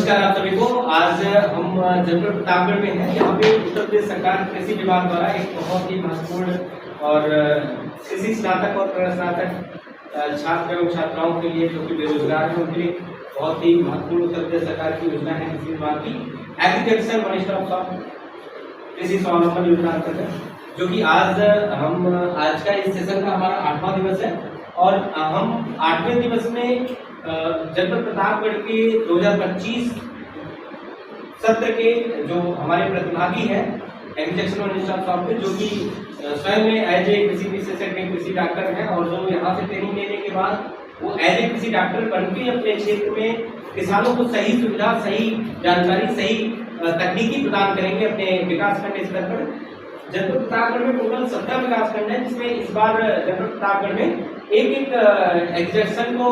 नमस्कार आप सभी को। आज हम जनपद प्रतापगढ़ में हैं। यहाँ पे उत्तर प्रदेश सरकार कृषि विभाग द्वारा एक बहुत ही महत्वपूर्ण और कृषि स्नातक और स्नातक छात्र एवं छात्राओं के लिए जो कि बेरोजगार हैं उनके लिए बहुत ही महत्वपूर्ण उत्तर प्रदेश सरकार की योजना है कृषि विभाग की एग्रीकल्चर वन स्टॉप शॉप कृषि स्वावलंबन योजना अंतर्गत, जो कि आज का इस सेशन का हमारा 8वां दिवस है और हम 8वें दिवस में जनपद प्रतापगढ़ के 2025 सत्र के जो हमारे प्रतिभागी हैं एग्रीकल्चर वन स्टॉप शॉप पे, जो कि स्वयं में एज ए कृषि विशेषज्ञ कृषि डॉक्टर हैं और जो यहाँ से ट्रेनिंग लेने के बाद वो एज ए कृषि डॉक्टर बनकर अपने क्षेत्र में किसानों को सही सुविधा, सही जानकारी, सही तकनीकी प्रदान करेंगे अपने विकास खंड स्तर पर। जनपद प्रतापगढ़ में टोटल 17 विकास खंड है, जिसमें इस बार जनपद प्रतापगढ़ में एक एग्जीबिशन को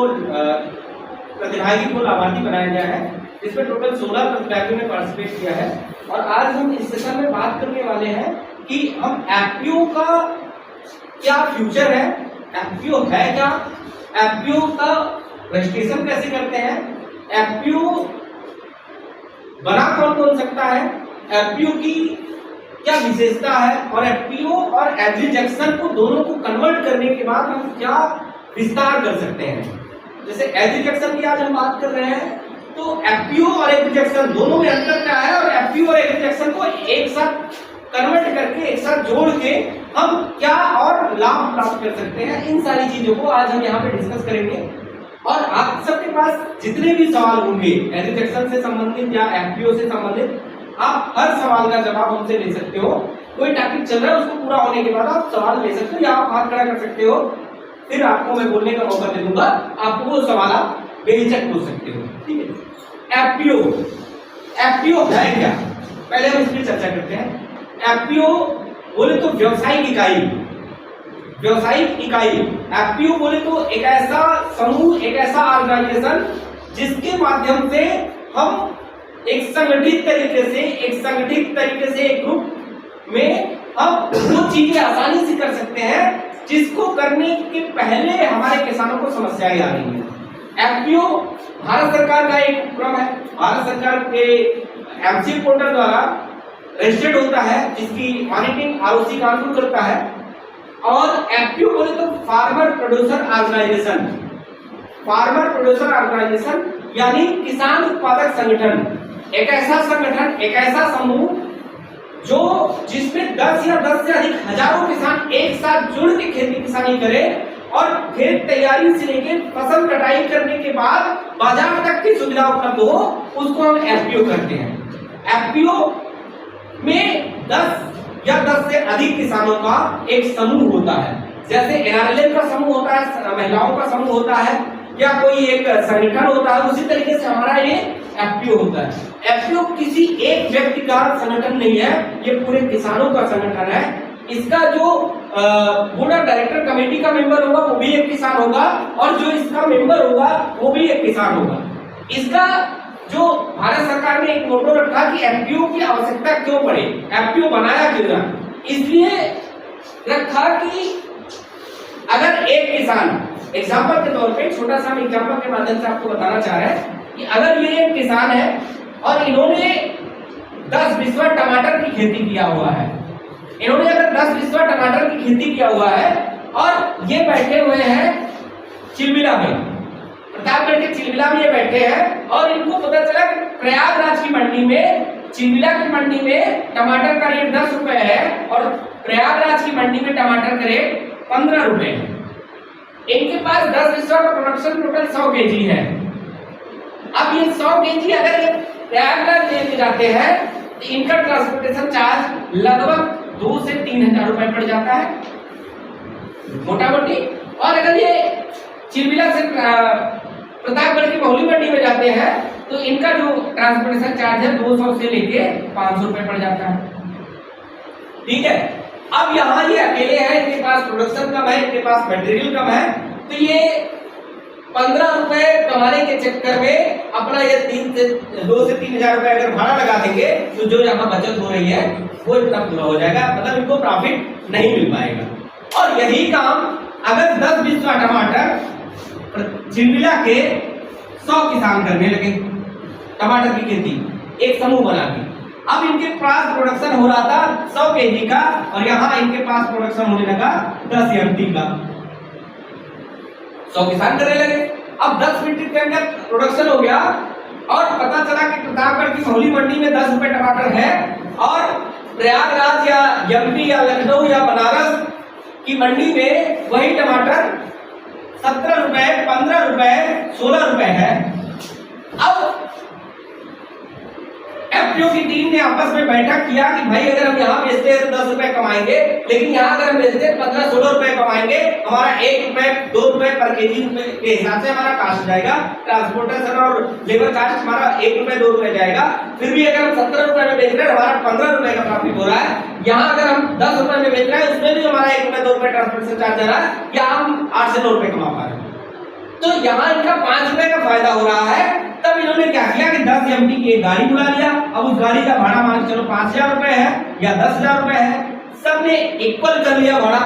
प्रतिभागी को लाभार्थी बनाया गया है, जिसमें टोटल 16 प्रतिभागियों ने पार्टिसिपेट किया है। और आज हम इस सेशन में बात करने वाले हैं कि हम एफपीओ का क्या फ्यूचर है, एफपीओ है क्या, एफपीओ का रजिस्ट्रेशन कैसे करते हैं, एफपीओ बना कौन सकता है, एफपीओ की क्या विशेषता है और एफपीओ और एग्रीजैक्शन को दोनों को कन्वर्ट करने के बाद हम क्या विस्तार कर सकते हैं। जैसे एग्रीजैक्शन की आज हम बात कर रहे हैं, तो एफपीओ और एग्रीजैक्शन दोनों में अंतर क्या है और एफपीओ और एग्रीजैक्शन को एक साथ कन्वर्ट करके, एक साथ जोड़ के हम क्या और लाभ प्राप्त कर सकते हैं, इन सारी चीजों को आज हम यहाँ पे डिस्कस करेंगे। और आप सबके पास जितने भी सवाल होंगे एग्रीजैक्शन से संबंधित या एफपीओ से संबंधित, आप हर सवाल का जवाब हमसे ले सकते हो। कोई टॉपिक चल रहा है उसको पूरा होने के बाद आप सवाल ले सकते हो या आप हाथ खड़ा कर सकते हो, फिर आपको मैं बोलने का मौका दे दूंगा, आपको वो सवाल आप बेहिचक पूछ सकते हो। ठीक है। एफपीओ, एफपीओ है क्या, पहले हम इसकी चर्चा करते हैं। एफपीओ बोले तो व्यवसायिक इकाई, व्यवसायिक इकाई। एफपीओ बोले तो एक ऐसा समूह, एक ऐसा ऑर्गेनाइजेशन जिसके माध्यम से हम एक संगठित तरीके से एक ग्रुप में हम वो चीजें आसानी से कर सकते हैं जिसको करने के पहले हमारे किसानों को समस्याएं आ रही हैं। एफपीओ भारत सरकार का एक उपक्रम है, भारत सरकार के एमसीए पोर्टल द्वारा रजिस्टर्ड होता है, जिसकी मॉनिटरिंग आरओसी कानून करता है। और एफपीओ बोले तो farmer producer organisation, farmer producer organisation यानी किसान उत्पादक संगठन, एक ऐसा संगठन, एक ऐसा समूह जो जिसमें 10 या 10 से अधिक हजारों किसान एक साथ जुड़ के खेती किसानी करें और खेत तैयारी से लेकर फसल कटाई करने के बाद बाजार तक की सुविधा उपलब्ध हो, उसको हम एफपीओ करते हैं। एफपीओ में 10 या 10 से अधिक किसानों का एक समूह होता है, जैसे एनआरएलएम का समूह होता है, महिलाओं का समूह होता है या कोई एक संगठन होता है, उसी तरीके से हमारा ये एफपीओ होता है। एफपीओ किसी एक व्यक्ति का संगठन नहीं है, ये पूरे किसानों का संगठन है। इसका जो बोर्ड ऑफ डायरेक्टर कमेटी का मेंबर होगा वो भी एक किसान होगा और जो इसका मेंबर होगा वो भी एक किसान होगा। इसका जो भारत सरकार ने एक मोटो रखा कि एफपीओ की आवश्यकता क्यों पड़े, एफपीओ बनाया क्यों, इसलिए रखा कि अगर एक किसान, एग्जाम्पल के तौर पे छोटा सा एग्जाम्पल के माध्यम से आपको बताना चाह रहे हैं कि अगर ये एक किसान है और इन्होंने 10 बिस्वा टमाटर की खेती किया हुआ है, इन्होंने अगर 10 बिस्वा टमाटर की खेती किया हुआ है और ये बैठे हुए हैं चिलबिला में, प्रतापगढ़ के चिलबिला में ये बैठे हैं और इनको पता चला कि प्रयागराज की मंडी में, चिलबिला की मंडी में टमाटर का रेट 10 रुपए है और प्रयागराज की मंडी में टमाटर का रेट 15 रुपए है। इनके पास 10 बिस्वा का प्रोडक्शन टोटल 100 केजी है। अब ये 100 केजी अगर ये प्रयागराज लेके जाते हैं तो इनका ट्रांसपोर्टेशन चार्ज लगभग 2 से 3 हजार रुपए पड़ जाता है मोटा मोटी। और अगर ये चिलबिला से प्रतापगढ़ की बहुली मंडी में जाते हैं तो इनका जो ट्रांसपोर्टेशन चार्ज है 200 से लेके 500 रुपए पड़ जाता है। ठीक है। अब यहाँ ये अकेले हैं, इनके पास प्रोडक्शन कम है, इनके पास मटेरियल कम है, तो ये 15 रुपए कमाने के चक्कर में अपना ये 2 से 3 हजार रुपए अगर भाड़ा लगा देंगे तो जो यहाँ बचत हो रही है वो इतना पूरा हो जाएगा, मतलब इनको प्रॉफिट नहीं मिल पाएगा। और यही काम अगर 10 बिस्वा टमाटर चिलबिला के 100 किसान करने लगे टमाटर की खेती, एक समूह बना के। अब इनके पास प्रोडक्शन हो रहा था 100 केजी का और यहाँ इनके पास प्रोडक्शन होने लगा 10 एमटी का। 100 किसान करने लगे। अब 10 मीट्रिक टन का प्रोडक्शन हो गया और पता चला कि प्रतापगढ़ की महौली मंडी में 10 रुपए टमाटर है और प्रयागराज या एमपी या लखनऊ या बनारस की मंडी में वही टमाटर 17 रुपए, 15 रुपए, 16 रुपए है। अब एफपीओ की टीम ने आपस में बैठक किया कि भाई अगर हम यहाँ बेचते हैं तो 10 रुपए कमाएंगे, लेकिन यहाँ अगर हम बेचते हैं 15-16 रुपए कमाएंगे, हमारा 1 रुपए 2 रुपए पर केजी के हिसाब से हमारा कास्ट जाएगा, ट्रांसपोर्टेशन और लेबर कास्ट हमारा 1 रुपए 2 रुपए जाएगा। फिर भी अगर हम 17 रुपए में बेच रहे हैं हमारा 15 रुपए का प्रॉफिट हो रहा है। यहाँ अगर हम 10 रुपए में बेच रहे हैं उसमें भी हमारा 1 रुपए 2 रुपए ट्रांसपोर्टेशन चार्ज आ रहा है, या हम 8 से 9 रुपए कमा पा रहे हैं। तो यहाँ इनका 5 रुपए का फायदा हो रहा है। तब इन्होंने क्या किया कि 10 एमटी की एक गाड़ी बुला लिया। अब उस गाड़ी का भाड़ा मान के चलो 5000 रुपए है या 10,000 रुपए है, सबने इक्वल कर लिया भाड़ा।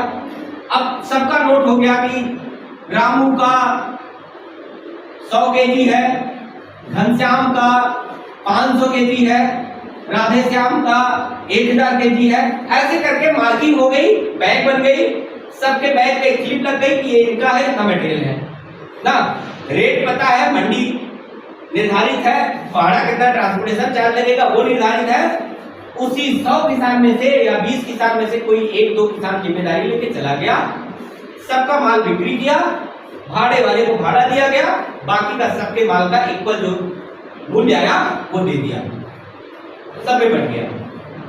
अब सबका नोट हो गया कि रामू का 100 केजी है, घनश्याम का 500 केजी है, राधे श्याम का 1000 केजी है। ऐसे करके मार्किंग हो गई, बैग बन गई, सबके बैग पे क्लिप लग गई कि ये इनका है, इतना मटेरियल है ना। रेट पता है, मंडी निर्धारित है, भाड़ा कितना ट्रांसपोर्टेशन चार्ज लगेगा वो निर्धारित है। उसी 100 किसान में से या 20 किसान में से कोई 1-2 किसान जिम्मेदारी लेके चला गया, सबका माल बिक्री किया, भाड़े वाले को भाड़ा दिया गया, बाकी का सबके माल का इक्वल जो मूल्य आया वो दे दिया, सब में बढ़ गया।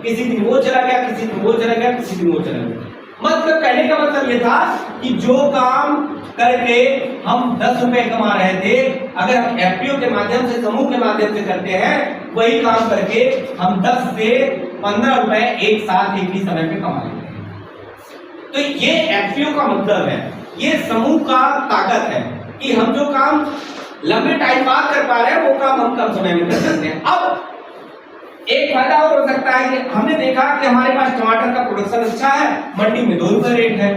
किसी दिन वो चला गया, किसी दिन वो चला गया, किसी दिन वो चला गया। मतलब कहने का मतलब ये था कि जो काम करके हम 10 रुपए कमा रहे थे, अगर हम एफपीओ के माध्यम से, समूह के माध्यम से करते हैं, वही काम करके हम 10 से 15 रुपए एक साथ एक ही समय पे कमा लेते हैं। तो ये एफपीओ का मतलब है, ये समूह का ताकत है कि हम जो काम लंबे टाइम बाद कर पा रहे हैं वो काम हम कम समय में कर सकते हैं। अब एक फायदा और हो सकता है कि हमने देखा कि हमारे पास टमाटर का प्रोडक्शन अच्छा है, मंडी में 2 रुपए रेट है,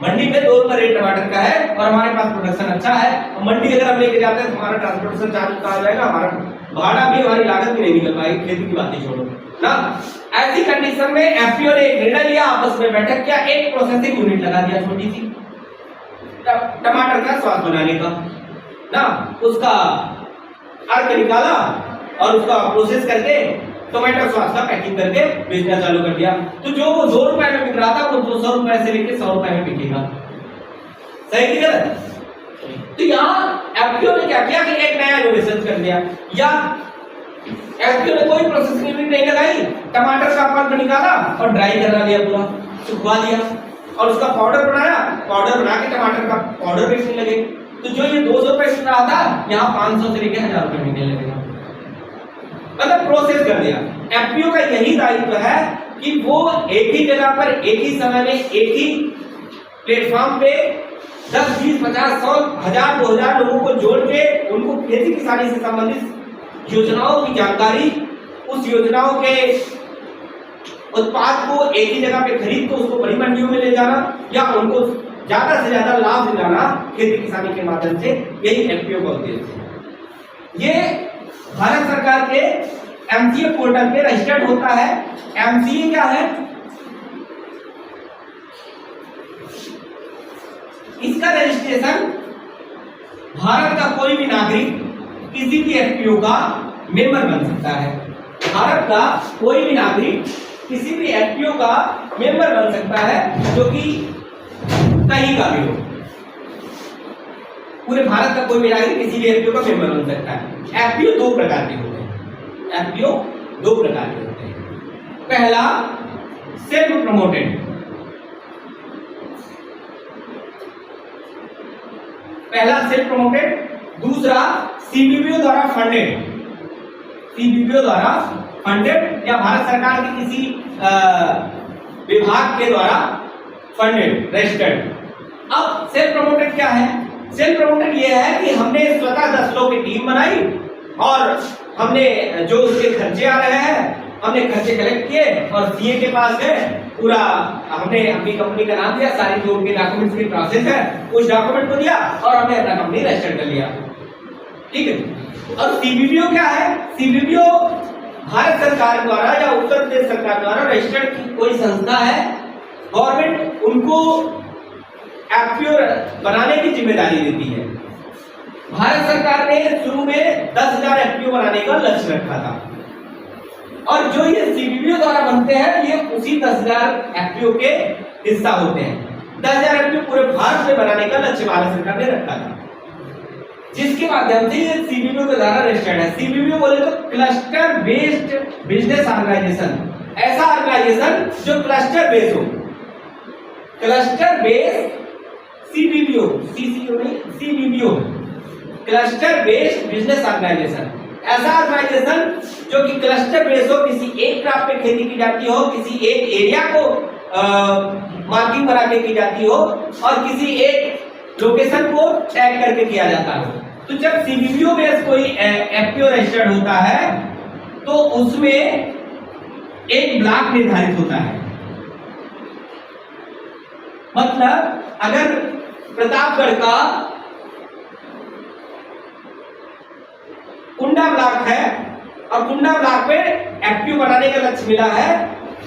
मंडी में 2 रुपए रेट टमाटर का है और हमारे पास प्रोडक्शन अच्छा है। मंडी अगर हम लेके जाते हैं तो हमारा ट्रांसपोर्टेशन चार्ज कहा जाएगा, हमारा भाड़ा भी, हमारी लागत भी नहीं निकल पाएगी, खेती की बातें छोड़ो ना। ऐसी कंडीशन में एफपीओ ने एक निर्णय लिया, आपस में बैठक किया, एक प्रोसेसिंग यूनिट लगा दिया छोटी सी टमाटर का स्वाद बनाने का ना। उसका अर्क निकाला और उसका प्रोसेस करके टोमेटो सॉस का पैकिंग करके बेचना चालू कर दिया। तो जो वो 2 रुपए में बिक रहा था वो 200 रुपए से लेके 100 रुपए में बिकेगा। सही की गलत? तो यहाँ एफपीओ ने क्या किया कि एक नया इनोवेशन कर दिया, या एफपीओ ने कोई प्रोसेसिंग यूनिट नहीं लगाई, टमाटर का पल्प निकाला और ड्राई करा लिया, पूरा सुखवा दिया और उसका पाउडर बनाया, पाउडर बना के टमाटर का पाउडर बेचने लगे। तो जो ये 200 रुपए बिक रहा था यहाँ 500 से लेके 1000 रुपए मिलने लगेगा, मतलब प्रोसेस कर दिया। एफपीओ का यही दायित्व है कि वो एक ही जगह पर एक ही समय में एक ही प्लेटफॉर्म पे 10, 20, 50, 100, 1000, 2000 लोगों को जोड़ के उनको खेती किसानी से संबंधित योजनाओं की जानकारी, उस योजनाओं के उत्पाद को एक ही जगह पे खरीद कर उसको बड़ी मंडियों में ले जाना या उनको ज्यादा से ज्यादा लाभ दिलाना खेती किसानी के माध्यम से, यही एफपीओ का उद्देश्य है। ये भारत सरकार के एमसीए पोर्टल पे रजिस्टर्ड होता है। एमसीए क्या है? इसका रजिस्ट्रेशन भारत का कोई भी नागरिक किसी भी एफपीओ का मेंबर बन सकता है। भारत का कोई भी नागरिक किसी भी एफपीओ का मेंबर बन सकता है, जो कि कहीं का भी हो। पूरे भारत का कोई भी नागरिक किसी भी एफपीओ का मेंबर बन सकता है। एफपीओ 2 प्रकार के होते हैं। एफपीओ 2 प्रकार के होते हैं। पहला सेल्फ प्रमोटेड, दूसरा सीबीपीओ द्वारा फंडेड, या भारत सरकार के किसी विभाग के द्वारा फंडेड, रजिस्टर्ड। अब सेल्फ प्रमोटेड क्या है? सेल्फ प्रमोटेड ये है कि हमने स्वतः 10 लोगों की टीम बनाई और हमने जो उसके खर्चे आ रहे हैं हमने खर्चे कलेक्ट किए और सीए के पास गए, पूरा हमने अपनी कंपनी का नाम दिया, सारी जो उनके डॉक्यूमेंट्स की प्रोसेस है उस डॉक्यूमेंट को दिया और हमने अपना कंपनी रजिस्टर कर लिया। ठीक है। और सीबीपीओ क्या है? सीबीपीओ भारत सरकार द्वारा या उत्तर प्रदेश सरकार द्वारा रजिस्टर्ड की कोई संस्था है। गवर्नमेंट उनको एफपीओ बनाने की जिम्मेदारी देती है। भारत सरकार ने शुरू में 10,000 एफपीओ बनाने का लक्ष्य रखा था और जो ये सीबीपीओ द्वारा बनते हैं ये उसी 10,000 एफपीओ के हिस्सा होते हैं। 10,000 एफपीओ पूरे भारत में बनाने का लक्ष्य भारत सरकार ने रखा था, जिसके माध्यम से ये सीबीपीओ के द्वारा रजिस्टर्ड है। सीबीपीओ बोले तो क्लस्टर बेस्ड बिजनेस ऑर्गेनाइजेशन, ऐसा ऑर्गेनाइजेशन जो क्लस्टर बेस्ड हो। क्लस्टर बेस्ड सीबीपीओ, सीसीओ नहीं, CBPO, cluster based business organisation, ऐसा ऑर्गेनाइजेशन जो कि क्लस्टर बेस्ड हो, किसी एक क्रॉप पे खेती की जाती हो, किसी एक एरिया को मार्किंग बना के की जाती हो और किसी एक लोकेशन को टैग करके किया जाता हो। तो जब सीबीपीओ बेस्ड कोई एफपीओ रजिस्टर्ड होता है तो उसमें एक ब्लॉक निर्धारित होता है। मतलब अगर प्रतापगढ़ का कुंडा ब्लॉक है और कुंडा ब्लॉक पे एफपीओ बनाने का लक्ष्य मिला है,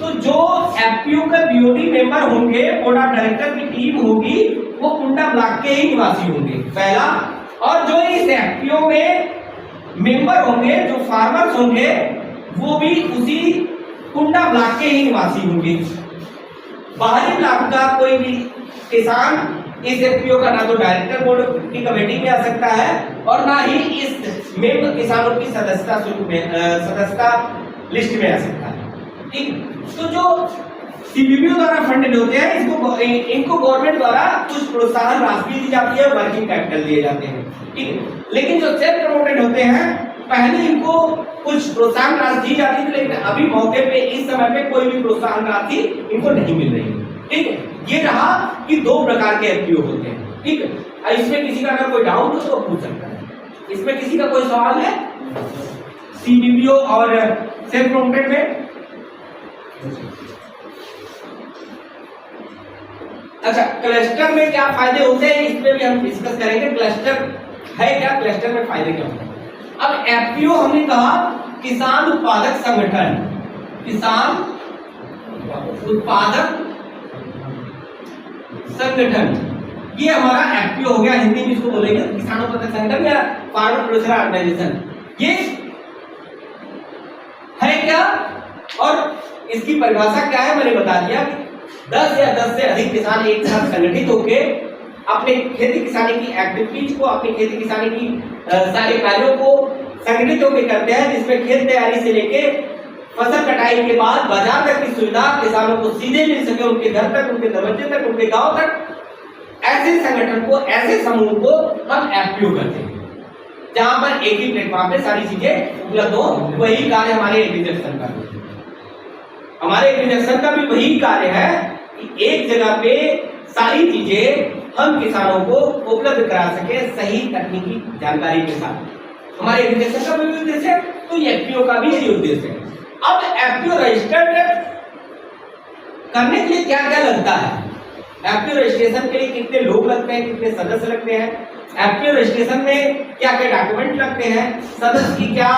तो जो एफपीओ के बीओडी मेंबर होंगे, बोर्ड ऑफ डायरेक्टर की टीम होगी, वो कुंडा ब्लॉक के ही निवासी होंगे, पहला। और जो इस एफपीओ में मेंबर होंगे, जो फार्मर्स होंगे, वो भी उसी कुंडा ब्लॉक के ही निवासी होंगे। बाहरी ब्लॉक का कोई भी किसान इस एफपीओ का ना तो डायरेक्टर बोर्ड की कमेटी में आ सकता है और ना ही इस मेंबर किसानों की सदस्यता लिस्ट में आ सकता है। ठीक, तो जो सीबीपीओ द्वारा फंडेड होते हैं, इनको गवर्नमेंट द्वारा कुछ प्रोत्साहन राशि दी जाती है, वर्किंग कैपिटल दिए जाते हैं। ठीक, लेकिन जो सेल्फ प्रमोटेड होते हैं, पहले इनको कुछ प्रोत्साहन राशि दी जाती थी, लेकिन अभी मौके पे इस समय पे कोई भी प्रोत्साहन राशि इनको नहीं मिल रही है। ठीक, ये रहा कि दो प्रकार के एफपीओ होते हैं। ठीक, इसमें किसी का अगर कोई डाउट हो तो पूछ सकता है। इसमें किसी का कोई सवाल है सीबीपीओ और सेल्फ प्रमोटेड में? अच्छा, क्लस्टर में क्या फायदे होते हैं इसमें भी हम डिस्कस करेंगे। क्लस्टर है क्या, क्लस्टर में फायदे क्या होते हैं? अब एफपीओ हमने कहा किसान उत्पादक संगठन, किसान उत्पादक संगठन, ये हमारा एफपीओ हो गया। हिंदी में इसको बोलेंगे किसान उत्पादक संगठन या फार्मर प्रोड्यूसर ऑर्गेनाइजेशन। ये है क्या और इसकी परिभाषा क्या है मैंने बता दिया। 10 या 10 से अधिक किसान एक साथ संगठित होकर अपने खेती किसानी की एक्टिविटीज को, अपनी खेती किसानी की सारे कार्यों को संगठित होकर करते हैं, जिसमें खेत तैयारी से लेके फसल कटाई के बाद बाजार तक की सुविधा किसानों को सीधे मिल सके, उनके घर तक, उनके दरवाजे तक, उनके गांव तक। ऐसे संगठन को, ऐसे समूह को हम एफपीओ कहते हैं, जहां पर एक ही प्लेटफॉर्म पे सारी चीजें उपलब्ध हो। वही कार्य हमारे एग्रीकल्चर का भी, हमारे एग्रीकल्चर का भी वही कार्य है कि एक जगह पे सारी चीजें हम किसानों को उपलब्ध करा सके सही तकनीकी जानकारी के साथ। हमारे एग्रीकल्चर का भी उद्देश्य है, तो एफपीओ का भी यही उद्देश्य है। अब एफपीओ रजिस्टर्ड करने के लिए क्या क्या लगता है? एफपीओ रजिस्ट्रेशन के लिए कितने लोग लगते हैं, कितने सदस्य लगते हैं, एफपीओ रजिस्ट्रेशन में क्या क्या डॉक्यूमेंट लगते हैं, सदस्य की क्या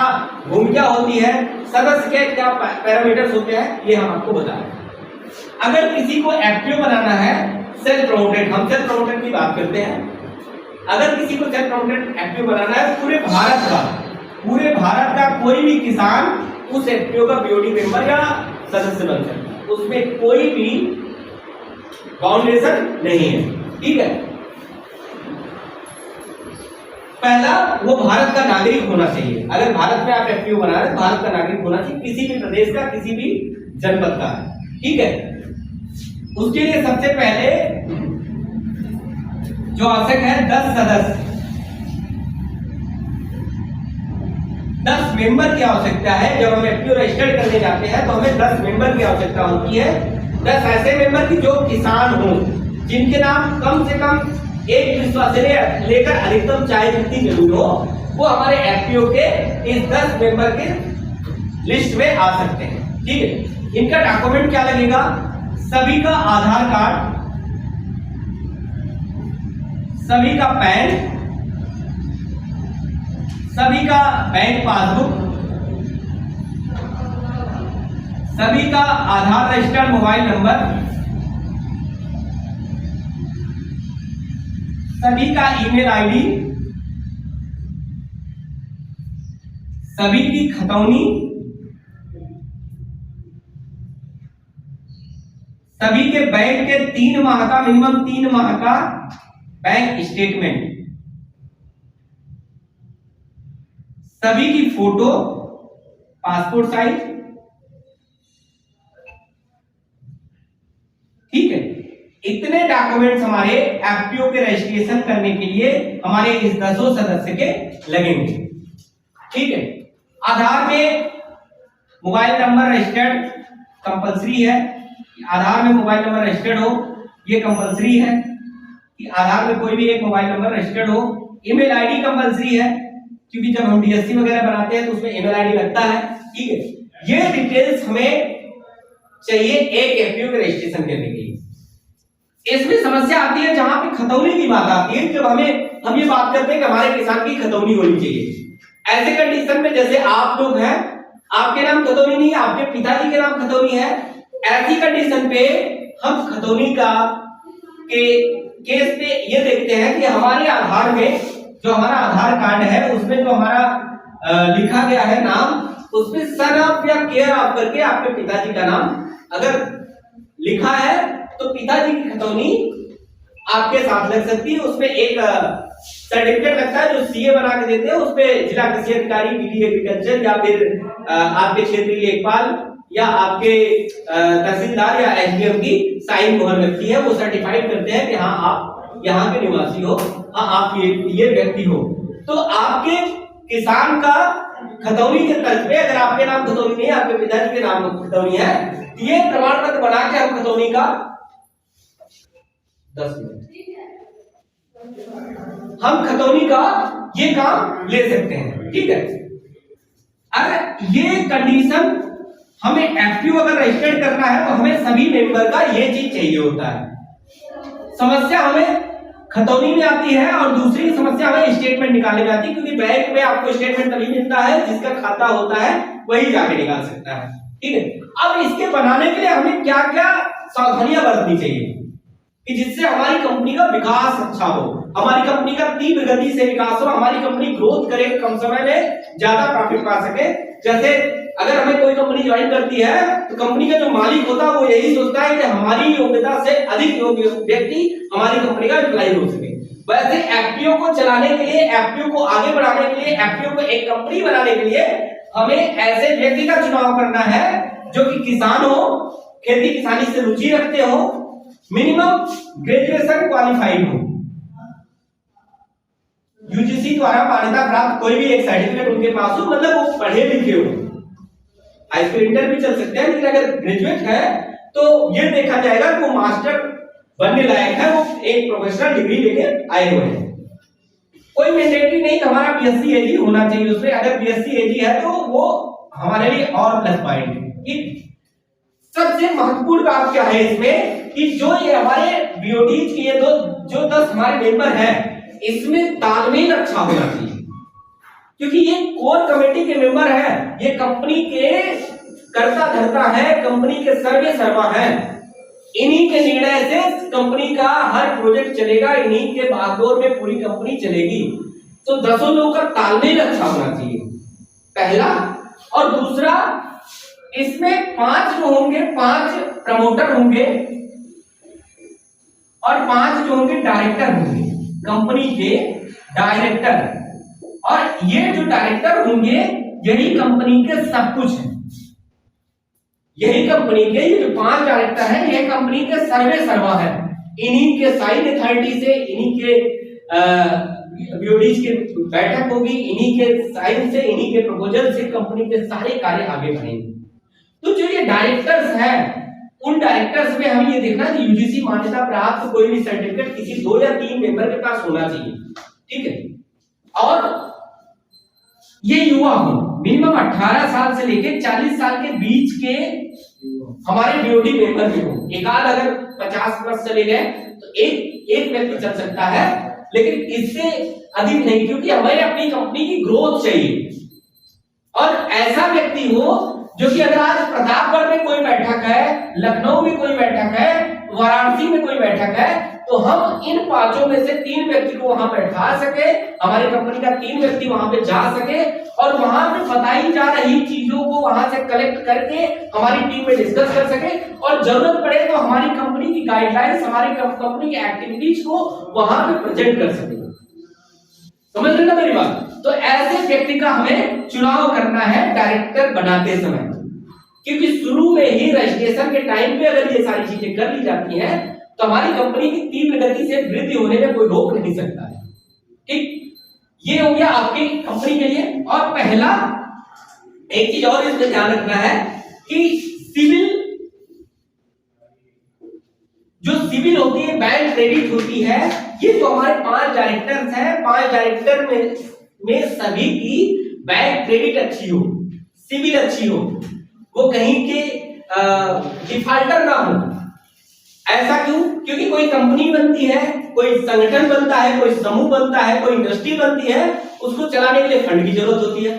भूमिका होती है, सदस्य के क्या पैरामीटर्स होते हैं, ये हम आपको बता रहे हैं। अगर किसी को एफपीओ बनाना है सेल्फ प्रमोटेड, हम सेल्फ प्रमोटेड की बात करते हैं। अगर किसी को सेल्फ प्रमोटेड एफपीओ बनाना है पूरे भारत का कोई भी किसान उस एफपीओ का बीओडी मेंबर या सदस्य बन सकता है, उसमें कोई भी बाउंडेशन नहीं है। ठीक है, पहला वो भारत का नागरिक होना चाहिए। अगर भारत में आप एफपीओ बना रहे हैं, भारत का नागरिक होना चाहिए, किसी भी प्रदेश का, किसी भी जनपद का। ठीक है, उसके लिए सबसे पहले जो आवश्यक है 10 सदस्य, 10 मेंबर की आवश्यकता है। जब हम एफपीओ रजिस्टर्ड करने जाते हैं तो हमें 10 मेंबर की आवश्यकता होती है। 10 ऐसे मेंबर की जो किसान हो, जिनके नाम कम से कम एक विश्वास से लेकर अधिकतम चाहे जितनी जरूर हो, वो हमारे एफपीओ के इस 10 मेंबर के लिस्ट में आ सकते हैं। ठीक है, इनका डॉक्यूमेंट क्या लगेगा? सभी का आधार कार्ड, सभी का पैन, सभी का बैंक पासबुक, सभी का आधार रजिस्टर्ड मोबाइल नंबर, सभी का ईमेल आईडी, सभी की खतौनी, सभी के बैंक के 3 माह का मिनिमम 3 माह का बैंक स्टेटमेंट, सभी की फोटो पासपोर्ट साइज, ठीक है। इतने डॉक्यूमेंट्स हमारे एफपीओ के रजिस्ट्रेशन करने के लिए हमारे इस 10 सदस्य के लगेंगे, ठीक है। आधार में मोबाइल नंबर रजिस्टर्ड कंपलसरी है, आधार में मोबाइल नंबर रजिस्टर्ड हो, ये कंपलसरी है कि आधार में कोई भी एक मोबाइल नंबर रजिस्टर्ड हो। ईमेल आईडी कंपलसरी है, क्योंकि जब हम डीएससी वगैरह बनाते हैं तो उसमें ईमेल आईडी लगता है, ठीक है। ये डिटेल्स हमें चाहिए एक एफपीओ के रजिस्ट्रेशन करने के लिए। इसमें समस्या आती है जहां पे खतौनी की बात आती है, जब हम ये बात करते हैं कि हमारे किसान की खतौनी होनी चाहिए। ऐसे कंडीशन में जैसे आप लोग हैं, आपके नाम खतौनी नहीं है, आपके पिताजी के नाम खतौनी है, ऐसी कंडीशन पे हम खतौनी का के केस पे ये देखते हैं कि हमारे आधार में जो हमारा आधार कार्ड है उसमें जो हमारा लिखा गया है नाम, उसमें सन ऑफ या केयर ऑफ करके आपके पिताजी का नाम अगर लिखा है तो पिताजी की खतौनी आपके साथ लग सकती है। उसमें एक सर्टिफिकेट लगता है जो सीए बना के देते हैं, उसपे जिला कृषि अधिकारी, डीडी एग्रीकल्चर या फिर आपके क्षेत्रीय लेखपाल या आपके तहसीलदार या एसडीएम की साइन मोहर लगती है। वो सर्टिफाइड करते हैं कि हाँ आप यहाँ के निवासी हो, हाँ आप ये व्यक्ति हो। तो आपके किसान का खतौनी के तर्ज पे अगर आपके नाम खतौनी नहीं है, आपके पिताजी के नाम खतौनी है, ये प्रमाण पत्र बना के हम खतौनी का 10 मिनट हम खतौनी का ये काम ले सकते हैं, ठीक है। अगर ये कंडीशन हमें एफपीओ अगर रजिस्टर्ड करना है तो हमें सभी मेंबर का ये चीज चाहिए होता है। समस्या हमें खतौनी में आती है और दूसरी समस्या हमें स्टेटमेंट निकालने में आती है, क्योंकि बैंक में आपको स्टेटमेंट तभी मिलता है जिसका खाता होता है वही जाके निकाल सकता है, ठीक है। अब इसके बनाने के लिए हमें क्या क्या सावधानियां बरतनी चाहिए कि जिससे हमारी कंपनी का विकास अच्छा हो, हमारी कंपनी का तीव्र गति से विकास हो, हमारी कंपनी ग्रोथ करे, कम समय में ज्यादा प्रॉफिट पा सके। जैसे अगर हमें कोई कंपनी ज्वाइन करती है तो कंपनी का जो मालिक होता है वो यही सोचता है कि हमारी योग्यता से अधिक योग्य व्यक्ति हमारी कंपनी का एम्प्लॉय हो सके। वैसे एफपीओ को चलाने के लिए, एफपीओ को आगे बढ़ाने के लिए, एफपीओ को एक कंपनी बनाने के लिए हमें ऐसे व्यक्ति का चुनाव करना है जो कि किसान हो, खेती किसानी से रुचि रखते हो, मिनिमम ग्रेजुएशन क्वालिफाइड हो, यूजीसी द्वारा मान्यता प्राप्त कोई भी एक सर्टिफिकेट उनके पास हो, मतलब वो पढ़े लिखे हो। हाई स्कूल इंटर भी चल सकते हैं, लेकिन अगर ग्रेजुएट है तो ये देखा जाएगा कि वो मास्टर बनने लायक है, वो एक प्रोफेशनल डिग्री लेके आए हुए हैं। कोई मैंडेटरी नहीं हमारा बीएससी एजी होना चाहिए उसमें, अगर बीएससी एजी है तो वो हमारे लिए और प्लस पॉइंट है। सबसे महत्वपूर्ण बात क्या है इसमें कि जो ये हमारे बीओडीज के ये जो 10 हमारे मेंबर हैं, इसमें तालमेल अच्छा होना चाहिए, क्योंकि ये कोर कमेटी के मेंबर हैं, ये कंपनी के कर्ता धर्ता है, कंपनी के सर्वे सर्वा है। इन्हीं के निर्णय से कंपनी का हर प्रोजेक्ट चलेगा, इन्हीं के बागडोर में पूरी कंपनी चलेगी। तो 10 लोगों का तालमेल अच्छा होना चाहिए, पहला। और दूसरा, इसमें 5 जो होंगे, 5 प्रमोटर होंगे और 5 जो होंगे डायरेक्टर होंगे, कंपनी के डायरेक्टर। और ये जो डायरेक्टर होंगे यही कंपनी के सब कुछ है, यही कंपनी के ये जो 5 डायरेक्टर हैं ये कंपनी के सर्वे सर्वा है। इन्हीं के साइन अथॉरिटी से, इन्हीं के बीओडीज की बैठक होगी, इन्हीं के साइन से, इन्हीं के प्रपोजल से कंपनी के सारे कार्य आगे बढ़ेंगे। तो जो ये डायरेक्टर्स हैं, उन डायरेक्टर्स में हमें ये देखना कि यूजीसी मान्यता प्राप्त कोई भी सर्टिफिकेट किसी 2 या 3 मेंबर के पास होना चाहिए, ठीक है। और ये युवा हो, मिनिमम 18 साल से लेकर 40 साल के बीच के हमारे बीओडी मेंबर भी हो। एक आध अगर 50 प्लस चले गए तो एक व्यक्ति चल सकता है, लेकिन इससे अधिक नहीं, क्योंकि हमें अपनी कंपनी की ग्रोथ चाहिए। और ऐसा व्यक्ति हो जो कि अगर आज प्रतापगढ़ में कोई बैठक है, लखनऊ में कोई बैठक है, वाराणसी में कोई बैठक है, तो हम इन पांचों में से 3 व्यक्ति को वहां बैठा सके, हमारी कंपनी का 3 व्यक्ति वहां पे जा सके और वहां पे बताई जा रही चीजों को वहां से कलेक्ट करके हमारी टीम में डिस्कस कर सके, और जरूरत पड़े तो हमारी कंपनी की गाइडलाइंस, हमारी कंपनी की एक्टिविटीज को वहां पे प्रेजेंट कर सके। समझ रहे ना मेरी बात? तो ऐसे व्यक्ति का हमें चुनाव करना है डायरेक्टर बनाते समय, क्योंकि शुरू में ही रजिस्ट्रेशन के टाइम पे अगर ये सारी चीजें कर ली जाती हैं तो हमारी कंपनी की तीव्र गति से वृद्धि होने में कोई रोक नहीं सकता है। ठीक, ये हो गया आपकी कंपनी के लिए। और पहला एक चीज और इसमें ध्यान रखना है कि सिविल होती है, बैंक क्रेडिट होती है, ये जो हमारे 5 डायरेक्टर्स हैं, 5 डायरेक्टर में सभी की बैंक क्रेडिट अच्छी हो, सिविल अच्छी हो, वो कहीं के डिफॉल्टर ना हो। ऐसा क्यों? क्योंकि कोई कंपनी बनती है, कोई संगठन बनता है, कोई समूह बनता है, कोई इंडस्ट्री बनती है, उसको चलाने के लिए फंड की जरूरत होती है।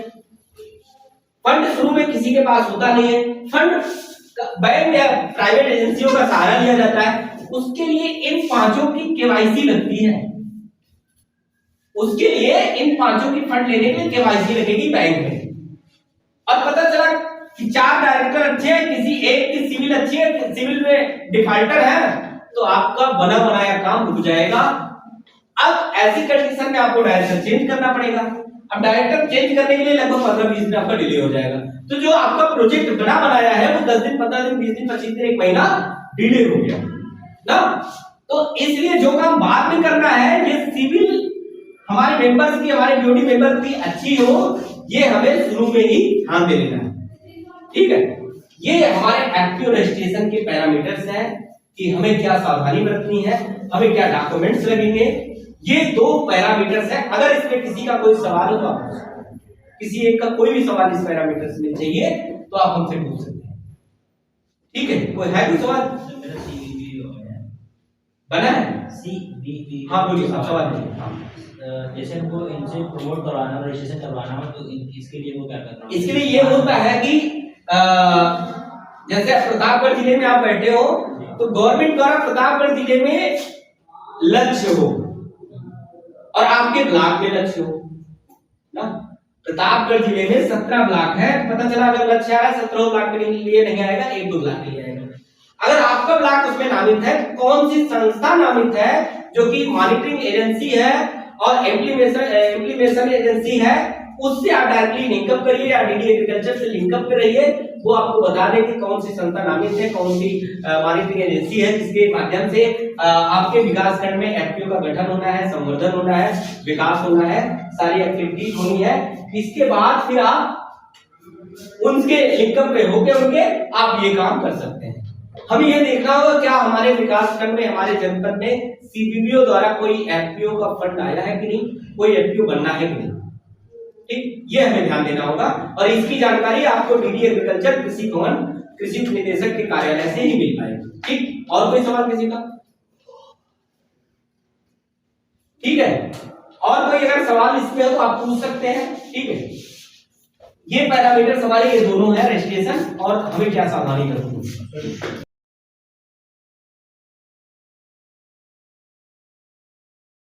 फंड शुरू में किसी के पास होता नहीं है, फंड बैंक या प्राइवेट एजेंसियों का सहारा लिया जाता है। उसके लिए इन 5 की केवाईसी लगती है, उसके लिए इन 5 की फंड लेने के लिए केवाईसी लगेगी बैंक में। और पता चला कि 4 डायरेक्टर अच्छे हैं, किसी एक की सिविल अच्छी है, सिविल में डिफॉल्टर है, तो आपका बना बनाया काम रुक जाएगा। अब ऐसी कंडीशन में आपको डायरेक्टर चेंज करना पड़ेगा। अब डायरेक्टर चेंज करने के लिए लगभग 15-20 दिन आपका डिले हो जाएगा। तो जो आपका प्रोजेक्ट बना बनाया है वो 10 दिन, 15 दिन, 20 दिन, 25 दिन, 1 महीना डिले हो गया ना। तो इसलिए जो काम बाद में करना है, ये सिविल हमारे मेंबर्स की, हमारे बॉडी मेंबर की अच्छी हो, ये हमें शुरू में ही ध्यान दे लेना है। ठीक है, ये हमारे एफपीओ रजिस्ट्रेशन के पैरामीटर्स हैं कि हमें क्या सावधानी बरतनी है, हमें क्या डॉक्यूमेंट्स लगेंगे। ये 2 पैरामीटर्स हैं। अगर इसमें किसी का कोई सवाल हो तो आप किसी एक का कोई भी सवाल इस पैरामीटर्स में चाहिए तो आप हमसे पूछ सकते हैं। ठीक है, कोई है कोई सवाल? बना है CVV? हाँ बोलिए, आप सवाल कीजिए। जैसे हमको इनसे प्रमोट करवाना, रजिस्ट्रेशन करवाना हो, तो इसके लिए वो क्या करना है? इसके लिए ये होता है कि जैसे प्रतापगढ़ जिले में आप बैठे हो, तो गवर्नमेंट द्वारा प्रतापगढ़ जिले में लक्ष्य हो और आपके ब्लॉक में लक्ष्य हो ना। प्रतापगढ़ जिले में 17 ब्लॉक है, पता चला अगर लक्ष्य आया 17 ब्लॉक के लिए नहीं आएगा, 1-2 ब्लॉक के लिए आएगा। अगर आपका ब्लॉक उसमें नामित है, कौन सी संस्था नामित है जो कि मॉनिटरिंग एजेंसी है और इम्प्लीमेशन एजेंसी है, उससे आप डायरेक्टली लिंकअप करिए या डीडी एग्रीकल्चर से लिंकअप पे रहिए। वो आपको बता दें कि कौन सी संस्था नामित है, कौन सी मॉनिटरिंग एजेंसी है, जिसके माध्यम से आपके विकास खंड में एफपीओ का गठन होना है, संवर्धन होना है, विकास होना है, सारी एक्टिविटीज होनी है। इसके बाद फिर आप उनके लिंकअप पे होके उनके आप ये काम कर सकते हैं। हमें ये देखना होगा क्या हमारे विकास खंड में, हमारे जनपद में सीपीबीओ द्वारा कोई एफपीओ का फंड आया है कि नहीं, कोई एफपीओ बनना है कि नहीं। ठीक, ये हमें ध्यान देना होगा। और इसकी जानकारी आपको डीडी एग्रीकल्चर कृषि भवन कृषि निदेशक के कार्यालय से ही मिल पाएगी। ठीक, और कोई सवाल किसी का? ठीक है, और कोई अगर सवाल इसमें हो तो आप पूछ सकते हैं। ठीक है, ये पैरामीटर्स हमारे ये दोनों है, रजिस्ट्रेशन और हमें क्या सावधानी करनी है।